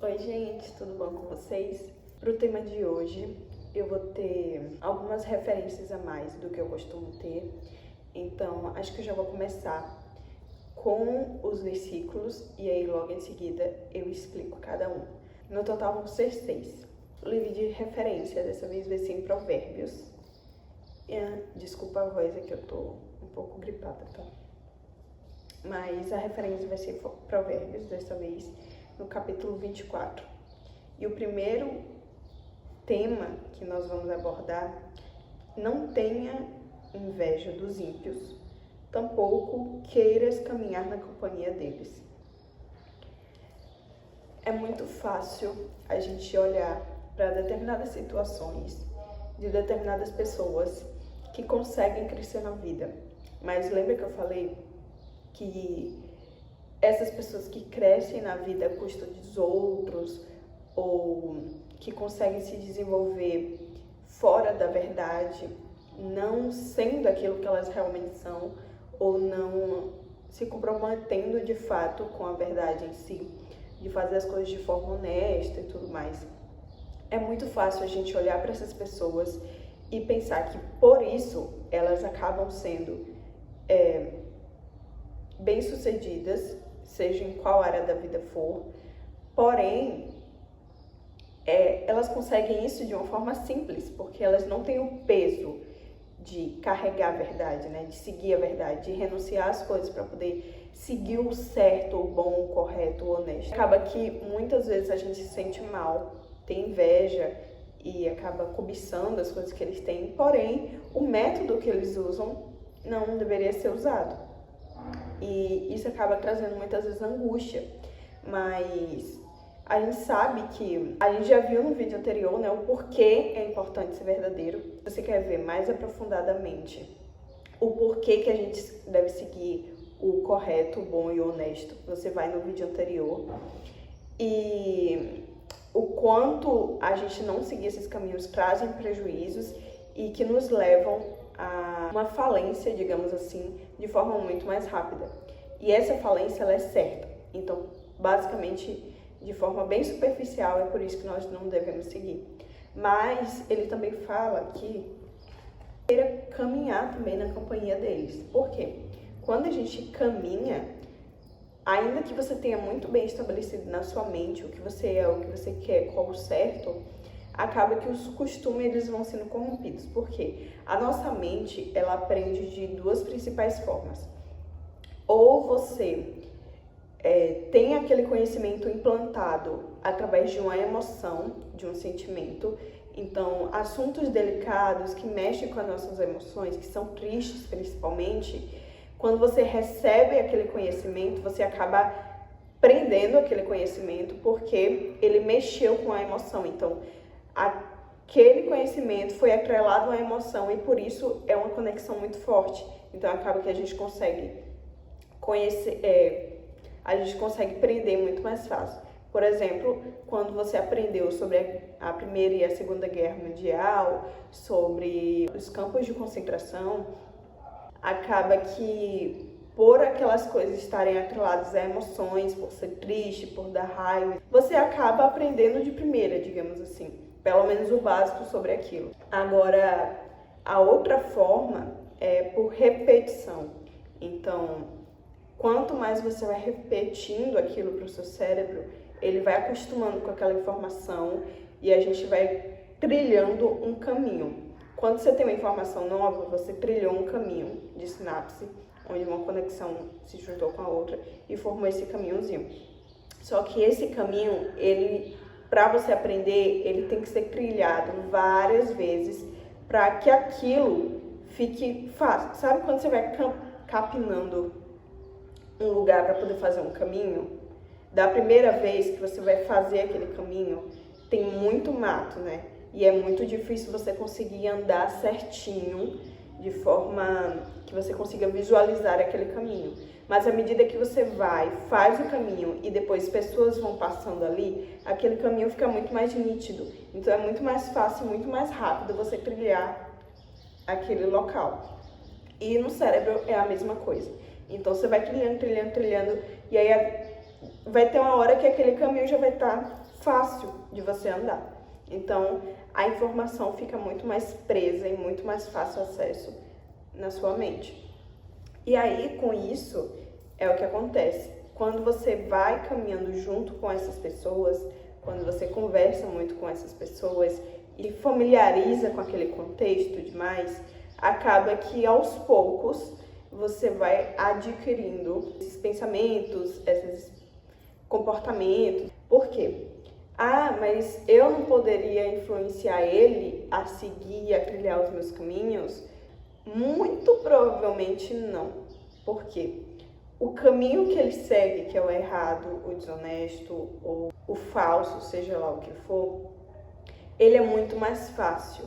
Oi gente, tudo bom com vocês? Para o tema de hoje, eu vou ter algumas referências a mais do que eu costumo ter. Então, acho que eu já vou começar com os versículos e aí logo em seguida eu explico cada um. No total vão ser 6. O livro de referência dessa vez vai ser em Provérbios. Desculpa a voz, é que eu tô um pouco gripada, tá? Mas a referência vai ser Provérbios dessa vez, no capítulo 24. E o primeiro tema que nós vamos abordar: não tenha inveja dos ímpios, tampouco queiras caminhar na companhia deles. É muito fácil a gente olhar para determinadas situações de determinadas pessoas que conseguem crescer na vida. Mas lembra que eu falei que essas pessoas que crescem na vida à custa dos outros ou que conseguem se desenvolver fora da verdade, não sendo aquilo que elas realmente são ou não se comprometendo de fato com a verdade em si, de fazer as coisas de forma honesta e tudo mais. É muito fácil a gente olhar para essas pessoas e pensar que por isso elas acabam sendo bem-sucedidas, seja em qual área da vida for, porém, elas conseguem isso de uma forma simples, porque elas não têm o peso de carregar a verdade, né? De seguir a verdade, de renunciar às coisas para poder seguir o certo, o bom, o correto, o honesto. Acaba que muitas vezes a gente se sente mal, tem inveja e acaba cobiçando as coisas que eles têm, porém, o método que eles usam não deveria ser usado. E isso acaba trazendo muitas vezes angústia, mas a gente sabe que a gente já viu no vídeo anterior, né, o porquê é importante ser verdadeiro. Se você quer ver mais aprofundadamente o porquê que a gente deve seguir o correto, o bom e o honesto, você vai no vídeo anterior. E o quanto a gente não seguir esses caminhos trazem prejuízos e que nos levam a uma falência, digamos assim, de forma muito mais rápida. E essa falência, ela é certa. Então, basicamente, de forma bem superficial, é por isso que nós não devemos seguir. Mas ele também fala que queira caminhar também na companhia deles. Por quê? Quando a gente caminha, ainda que você tenha muito bem estabelecido na sua mente o que você é, o que você quer, qual o certo, acaba que os costumes eles vão sendo corrompidos. Por quê? A nossa mente, ela aprende de duas principais formas. Ou você tem aquele conhecimento implantado através de uma emoção, de um sentimento. Então, assuntos delicados que mexem com as nossas emoções, que são tristes principalmente, quando você recebe aquele conhecimento, você acaba prendendo aquele conhecimento porque ele mexeu com a emoção. Então, aquele conhecimento foi atrelado à emoção e por isso é uma conexão muito forte. Então acaba que a gente consegue conhecer, a gente consegue prender muito mais fácil. Por exemplo, quando você aprendeu sobre a Primeira e a Segunda Guerra Mundial, sobre os campos de concentração, acaba que por aquelas coisas estarem atreladas a emoções, por ser triste, por dar raiva, você acaba aprendendo de primeira, digamos assim, pelo menos o básico sobre aquilo. Agora, a outra forma é por repetição. Então, quanto mais você vai repetindo aquilo para o seu cérebro, ele vai acostumando com aquela informação e a gente vai trilhando um caminho. Quando você tem uma informação nova, você trilhou um caminho de sinapse, onde uma conexão se juntou com a outra e formou esse caminhozinho. Só que esse caminho, para você aprender, ele tem que ser trilhado várias vezes para que aquilo fique fácil. Sabe quando você vai capinando um lugar para poder fazer um caminho? Da primeira vez que você vai fazer aquele caminho, tem muito mato, né? E é muito difícil você conseguir andar certinho, de forma que você consiga visualizar aquele caminho. Mas à medida que você faz o caminho e depois pessoas vão passando ali, aquele caminho fica muito mais nítido. Então é muito mais fácil, muito mais rápido você trilhar aquele local. E no cérebro é a mesma coisa. Então você vai trilhando, e aí vai ter uma hora que aquele caminho já vai estar fácil de você andar. Então, a informação fica muito mais presa e muito mais fácil acesso na sua mente. E aí, com isso, é o que acontece. Quando você vai caminhando junto com essas pessoas, quando você conversa muito com essas pessoas e familiariza com aquele contexto demais, acaba que aos poucos você vai adquirindo esses pensamentos, esses comportamentos. Por quê? Mas eu não poderia influenciar ele a seguir, a trilhar os meus caminhos? Muito provavelmente não. Por quê? O caminho que ele segue, que é o errado, o desonesto ou o falso, seja lá o que for, ele é muito mais fácil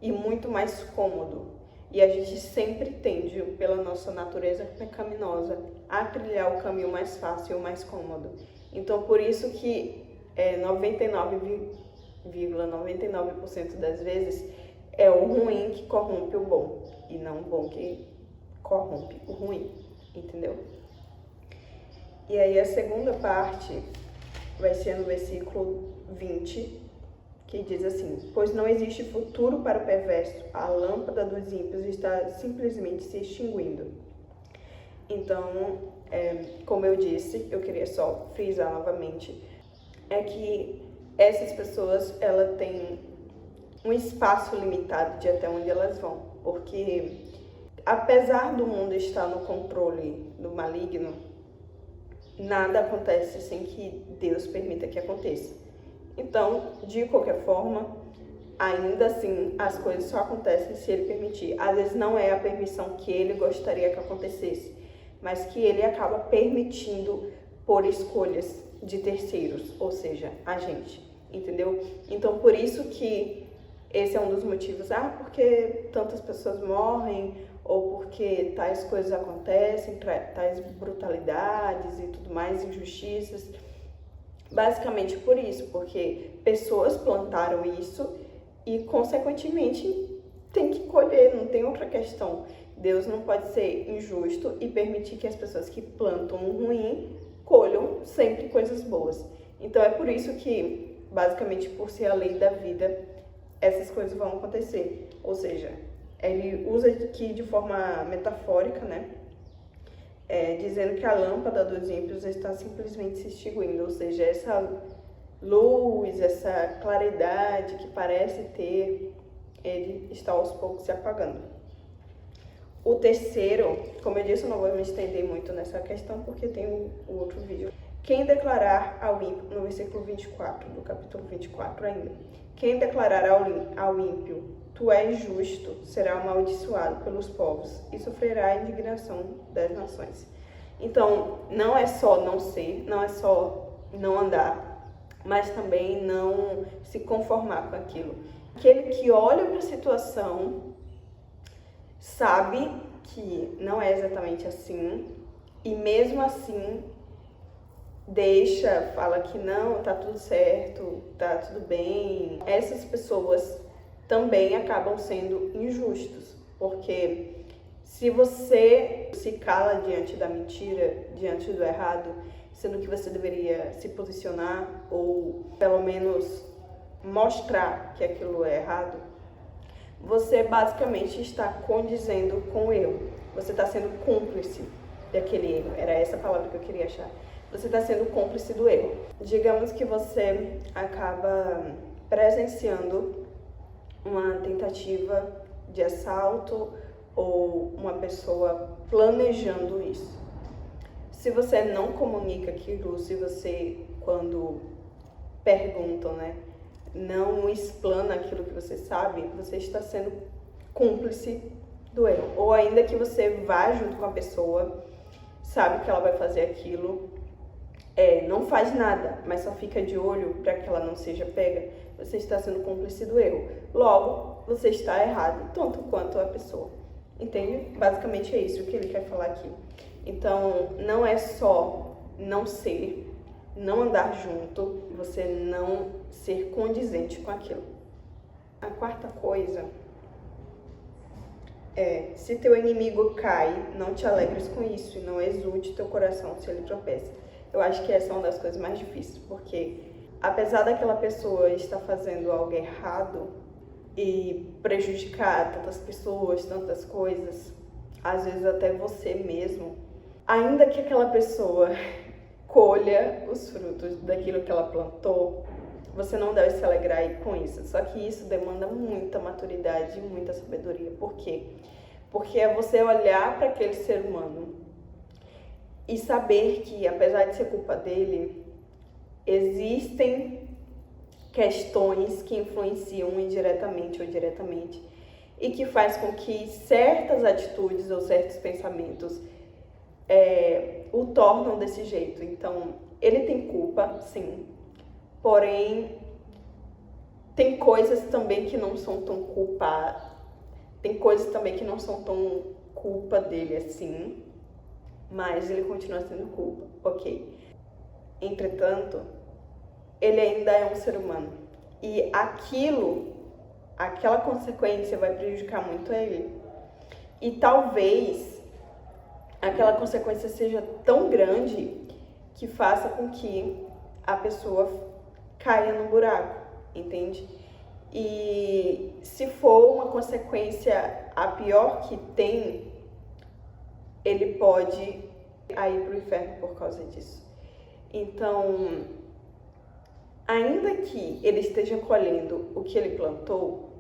e muito mais cômodo. E a gente sempre tende, pela nossa natureza pecaminosa, a trilhar o caminho mais fácil e o mais cômodo. Então, por isso que 99,99% das vezes é o ruim que corrompe o bom e não o bom que corrompe o ruim, entendeu? E aí a segunda parte vai ser no versículo 20, que diz assim: pois não existe futuro para o perverso, a lâmpada dos ímpios está simplesmente se extinguindo. Então, como eu disse, eu queria só frisar novamente, é que essas pessoas, elas têm um espaço limitado de até onde elas vão, porque apesar do mundo estar no controle do maligno, nada acontece sem que Deus permita que aconteça. Então, de qualquer forma, ainda assim, as coisas só acontecem se ele permitir. Às vezes não é a permissão que ele gostaria que acontecesse, mas que ele acaba permitindo por escolhas de terceiros, ou seja, a gente, entendeu? Então, por isso que esse é um dos motivos, porque tantas pessoas morrem, ou porque tais coisas acontecem, tais brutalidades e tudo mais, injustiças. Basicamente por isso, porque pessoas plantaram isso e, consequentemente, tem que colher, não tem outra questão. Deus não pode ser injusto e permitir que as pessoas que plantam o ruim colham sempre coisas boas. Então é por isso que, basicamente, por ser a lei da vida, essas coisas vão acontecer. Ou seja, ele usa aqui de forma metafórica, né? Dizendo que a lâmpada dos ímpios está simplesmente se extinguindo, ou seja, essa luz, essa claridade que parece ter, ele está aos poucos se apagando. O terceiro, como eu disse, eu não vou me estender muito nessa questão porque tem o outro vídeo. Quem declarar ao ímpio, no versículo 24, do capítulo 24 ainda, quem declarar ao ímpio, tu és justo, será amaldiçoado pelos povos e sofrerá a indignação das nações. Então, não é só não ser, não é só não andar, mas também não se conformar com aquilo. Aquele que olha para a situação sabe que não é exatamente assim e mesmo assim fala que não, tá tudo certo, tá tudo bem. Essas pessoas também acabam sendo injustos, porque se você se cala diante da mentira, diante do errado, sendo que você deveria se posicionar ou pelo menos mostrar que aquilo é errado, você basicamente está condizendo com o erro. Você está sendo cúmplice daquele erro. Era essa palavra que eu queria achar. Você está sendo cúmplice do erro. Digamos que você acaba presenciando uma tentativa de assalto ou uma pessoa planejando isso. Se você não comunica aquilo, se você, quando perguntam, não explana aquilo que você sabe, você está sendo cúmplice do erro. Ou ainda que você vá junto com a pessoa, sabe que ela vai fazer aquilo, não faz nada, mas só fica de olho para que ela não seja pega, você está sendo cúmplice do erro. Logo, você está errado, tanto quanto a pessoa. Entende? Basicamente é isso que ele quer falar aqui. Então, não é só não ser, não andar junto, você não ser condizente com aquilo. A quarta coisa é, se teu inimigo cai, não te alegres com isso e não exulte teu coração se ele tropeça. Eu acho que essa é uma das coisas mais difíceis, porque apesar daquela pessoa estar fazendo algo errado e prejudicar tantas pessoas, tantas coisas, às vezes até você mesmo, ainda que aquela pessoa colha os frutos daquilo que ela plantou, você não deve se alegrar com isso. Só que isso demanda muita maturidade e muita sabedoria. Por quê? Porque é você olhar para aquele ser humano e saber que, apesar de ser culpa dele, existem questões que influenciam indiretamente ou diretamente e que faz com que certas atitudes ou certos pensamentos o tornam desse jeito. Então, ele tem culpa, sim, porém, tem coisas também que não são tão tem coisas também que não são tão culpa dele assim, mas ele continua sendo culpa, ok. Entretanto, ele ainda é um ser humano e aquela consequência vai prejudicar muito ele. E talvez aquela consequência seja tão grande que faça com que a pessoa caia no buraco, entende? E se for uma consequência a pior que tem, ele pode ir para o inferno por causa disso. Então, ainda que ele esteja colhendo o que ele plantou,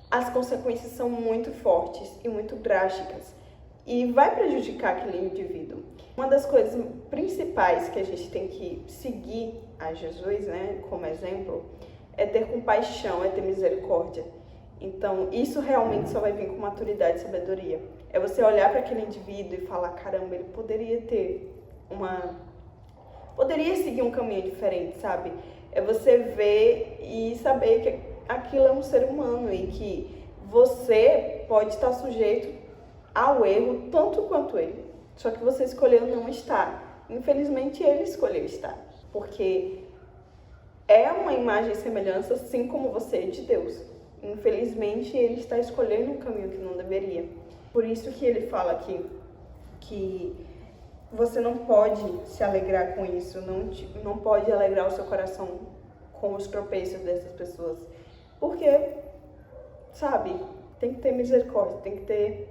as consequências são muito fortes e muito drásticas e vai prejudicar aquele indivíduo. Uma das coisas principais que a gente tem que seguir a Jesus, né, como exemplo, é ter compaixão, é ter misericórdia. Então, isso realmente só vai vir com maturidade e sabedoria. É você olhar para aquele indivíduo e falar, caramba, ele poderia seguir um caminho diferente, sabe? É você ver e saber que aquilo é um ser humano e que você pode estar sujeito ao erro tanto quanto ele. Só que você escolheu não estar. Infelizmente, ele escolheu estar. Porque é uma imagem e semelhança, assim como você é de Deus. Infelizmente, ele está escolhendo um caminho que não deveria. Por isso que ele fala aqui que você não pode se alegrar com isso, não pode alegrar o seu coração com os tropeços dessas pessoas. Porque, sabe, tem que ter misericórdia, tem que ter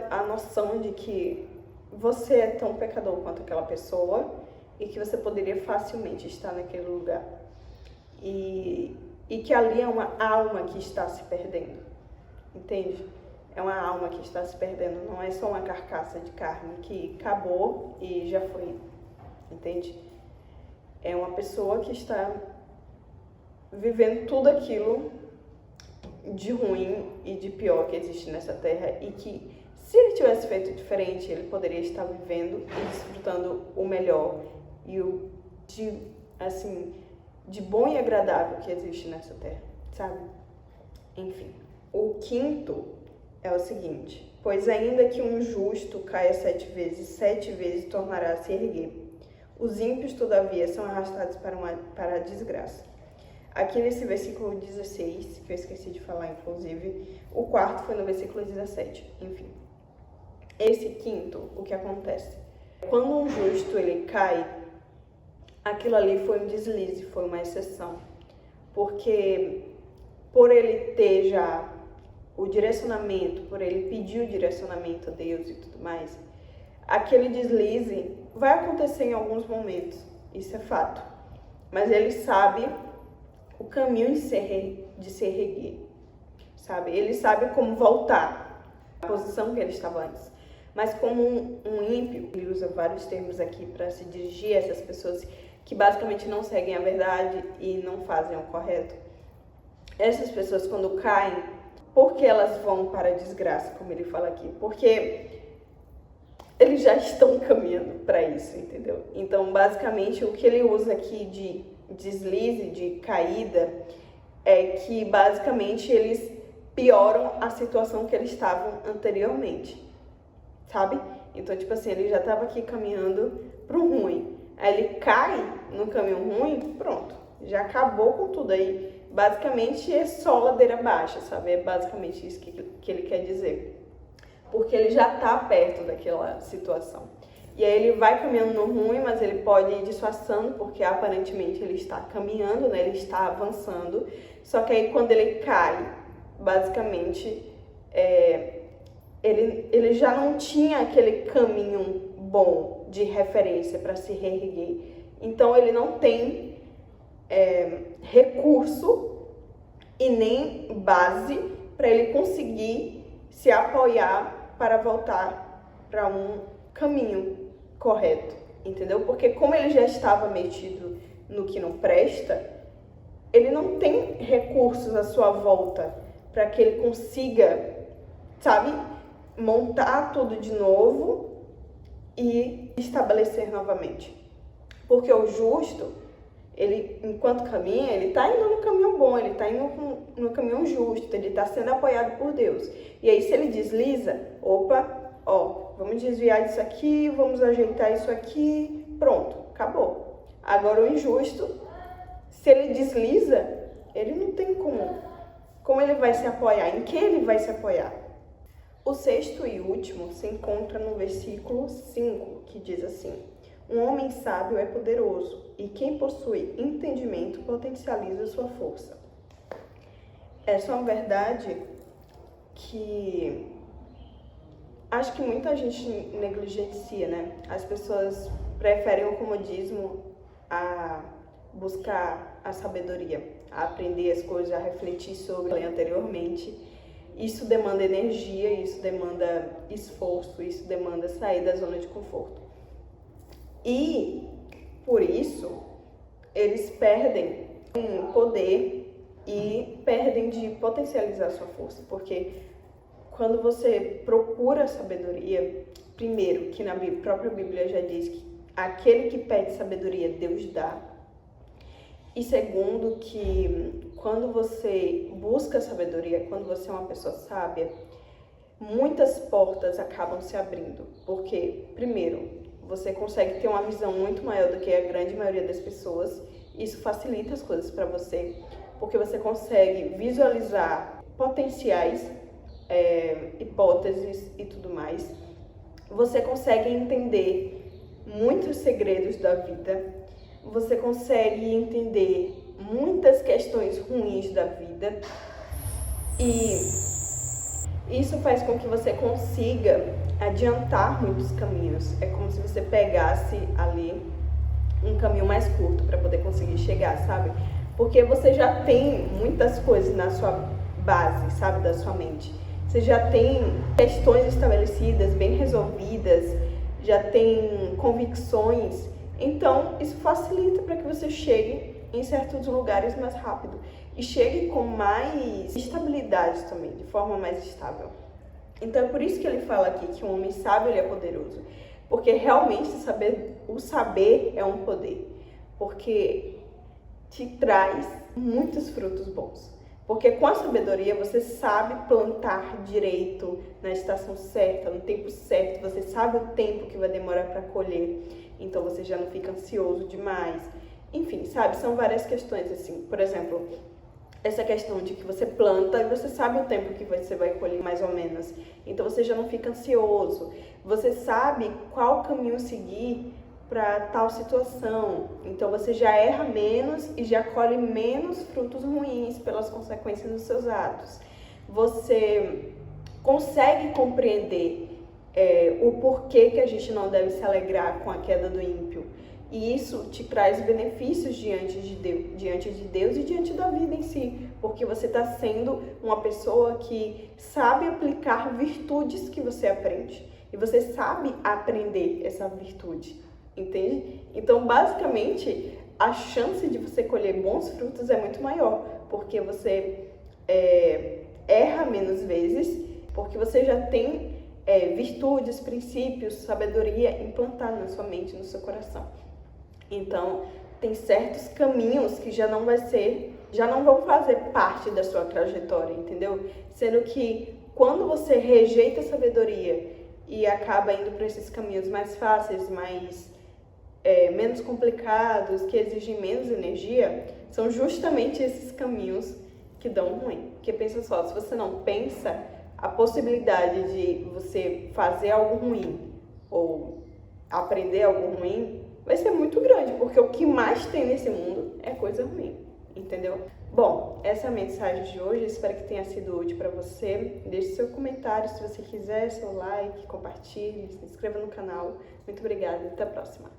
a noção de que você é tão pecador quanto aquela pessoa e que você poderia facilmente estar naquele lugar. E que ali é uma alma que está se perdendo, entende? É uma alma que está se perdendo, não é só uma carcaça de carne que acabou e já foi, entende? É uma pessoa que está vivendo tudo aquilo de ruim e de pior que existe nessa terra e que, se ele tivesse feito diferente, ele poderia estar vivendo e desfrutando o melhor e o de bom e agradável que existe nessa terra, sabe? Enfim. O quinto é o seguinte: pois ainda que um justo caia 7 vezes tornará a se erguer. Os ímpios, todavia, são arrastados para a desgraça. Aqui nesse versículo 16, que eu esqueci de falar, inclusive, o quarto foi no versículo 17. Enfim. Esse quinto, o que acontece? Quando um justo ele cai, aquilo ali foi um deslize, foi uma exceção. Porque por ele ter já o direcionamento, por ele pedir o direcionamento a Deus e tudo mais, aquele deslize vai acontecer em alguns momentos, isso é fato. Mas ele sabe o caminho de se erguer, sabe? Ele sabe como voltar à posição que ele estava antes. Mas como um ímpio, ele usa vários termos aqui para se dirigir a essas pessoas que basicamente não seguem a verdade e não fazem o correto. Essas pessoas, quando caem, por que elas vão para a desgraça, como ele fala aqui? Porque eles já estão caminhando para isso, entendeu? Então, basicamente, o que ele usa aqui de deslize, de caída, é que basicamente eles pioram a situação que eles estavam anteriormente, sabe? Então, tipo assim, ele já estava aqui caminhando pro ruim. Aí ele cai no caminho ruim, pronto, já acabou com tudo. Aí, basicamente, é só ladeira baixa, sabe? É basicamente isso que ele quer dizer. Porque ele já está perto daquela situação. E aí ele vai caminhando no ruim, mas ele pode ir disfarçando, porque aparentemente ele está caminhando, né? Ele está avançando. Só que aí quando ele cai, basicamente, ele já não tinha aquele caminho bom de referência para se reerguer. Então ele não tem recurso e nem base para ele conseguir se apoiar para voltar para um caminho correto, entendeu? Porque como ele já estava metido no que não presta, ele não tem recursos à sua volta para que ele consiga, sabe, montar tudo de novo e estabelecer novamente. Porque o justo, ele, enquanto caminha, ele está indo no caminho bom, ele está indo no caminho justo, ele está sendo apoiado por Deus. E aí, se ele desliza, vamos desviar disso aqui, vamos ajeitar isso aqui, pronto, acabou. Agora, o injusto, se ele desliza, ele não tem como ele vai se apoiar, em que ele vai se apoiar. O sexto e último se encontra no versículo 5, que diz assim: um homem sábio é poderoso, e quem possui entendimento potencializa sua força. Essa é uma verdade que acho que muita gente negligencia, né? As pessoas preferem o comodismo a buscar a sabedoria, a aprender as coisas, a refletir sobre anteriormente. Isso demanda energia, isso demanda esforço, isso demanda sair da zona de conforto. E, por isso, eles perdem em poder e perdem de potencializar sua força. Porque quando você procura sabedoria, primeiro, que na própria Bíblia já diz que aquele que pede sabedoria, Deus dá. E segundo, que quando você busca sabedoria, quando você é uma pessoa sábia, muitas portas acabam se abrindo. Porque, primeiro, você consegue ter uma visão muito maior do que a grande maioria das pessoas. Isso facilita as coisas para você, porque você consegue visualizar potenciais, hipóteses e tudo mais. Você consegue entender muitos segredos da vida. Você consegue entender muitas questões ruins da vida. E isso faz com que você consiga adiantar muitos caminhos. É como se você pegasse ali um caminho mais curto para poder conseguir chegar, sabe? Porque você já tem muitas coisas na sua base, sabe, da sua mente. Você já tem questões estabelecidas, bem resolvidas, já tem convicções. Então, isso facilita para que você chegue em certos lugares mais rápido e chegue com mais estabilidade também, de forma mais estável. Então, é por isso que ele fala aqui que um homem sábio ele é poderoso, porque realmente o saber é um poder, porque te traz muitos frutos bons. Porque com a sabedoria você sabe plantar direito na estação certa, no tempo certo, você sabe o tempo que vai demorar para colher, então você já não fica ansioso demais. Enfim, sabe, são várias questões assim. Por exemplo, essa questão de que você planta e você sabe o tempo que você vai colher mais ou menos, então você já não fica ansioso, você sabe qual caminho seguir para tal situação, então você já erra menos e já colhe menos frutos ruins pelas consequências dos seus atos. Você consegue compreender o porquê que a gente não deve se alegrar com a queda do ímpio, e isso te traz benefícios diante de Deus e diante da vida em si, porque você está sendo uma pessoa que sabe aplicar virtudes que você aprende, e você sabe aprender essa virtude. Entende? Então, basicamente, a chance de você colher bons frutos é muito maior, porque você erra menos vezes, porque você já tem virtudes, princípios, sabedoria implantada na sua mente, no seu coração. Então, tem certos caminhos que já não vão fazer parte da sua trajetória, entendeu? Sendo que quando você rejeita a sabedoria e acaba indo para esses caminhos mais fáceis, menos complicados, que exigem menos energia, são justamente esses caminhos que dão ruim. Porque pensa só, se você não pensa, a possibilidade de você fazer algo ruim ou aprender algo ruim, vai ser muito grande, porque o que mais tem nesse mundo é coisa ruim, entendeu? Bom, essa é a mensagem de hoje, espero que tenha sido útil para você. Deixe seu comentário se você quiser, seu like, compartilhe, se inscreva no canal. Muito obrigada e até a próxima.